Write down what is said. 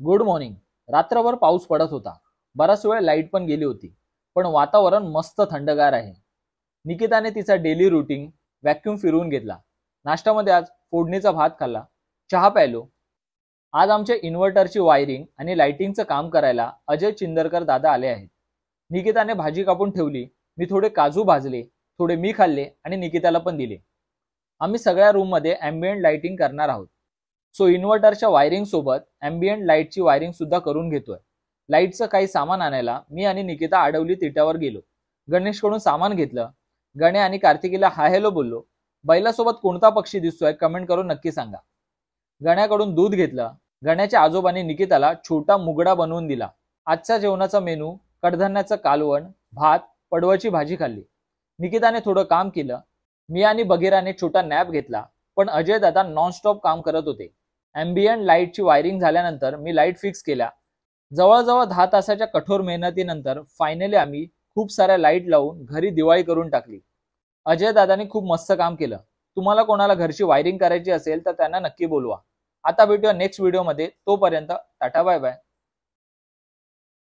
Good morning. रात्रभर पाऊस पडत होता. बराच वेळ लाईट पण गेली होती. पण वातावरण मस्त थंडगार आहे. निकिताने तिचा डेली रुटीन व्हॅक्यूम फिरवून घेतला. नाश्त्यामध्ये आज फोडणीचा भात खाल्ला, चहा प्यायलो. आज आमच्या इन्व्हर्टरची वायरिंग आणि लाइटिंगचं काम करायला अजय चिंदरकर दादा आले आहेत. निकिताने भाजी कापून ठेवली. मी थोडे काजू भाजले, थोडे मी खाल्ले आणि निकिताला पण दिले. आम्ही सगळ्या रूम मध्ये अँबियंट लाइटिंग करणार आहोत. सो इन्व्हर्टरच्या वायरिंग सोबत अँबियंट लाईटची वायरिंग सुद्धा करून घेतोय. लाईटचं काही सामान आणायला मी आणि निकिता आडवली तिट्यावर गेलो. गणेशकडून सामान घेतलं. गणे आणि कार्तिकीला हाय हॅलो बोललो. बैलासोबत कोणता पक्षी दिसतोय कमेंट करून नक्की सांगा. गण्याकडून दूध घेतलं. गण्याच्या आजोबांनी निकिताला छोटा मुगडा बनवून दिला. आजच्या जेवणाचा मेनू कडधान्याचं कालवण, भात, पडवळची भाजी खाल्ली. निकिताने थोडं काम केलं. मी आणि बघीराने छोटा नॅप घेतला. पण अजय दादा नॉनस्टॉप काम करत होते. अँबियंट लाईटची वायरिंग झाल्यानंतर मी लाईट फिक्स केल्या. जवळजवळ 10 तासाच्या कठोर मेहनतीनंतर फायनली आम्ही खूप साऱ्या लाईट लावून घरी दिवाळी करून टाकली. अजय दादांनी खूप मस्त काम केलं. तुम्हाला कोणाला घरची वायरिंग करायची असेल तर त्यांना नक्की बोलवा. आता भेटूया नेक्स्ट व्हिडिओमध्ये. तोपर्यंत टाटा बाय बाय.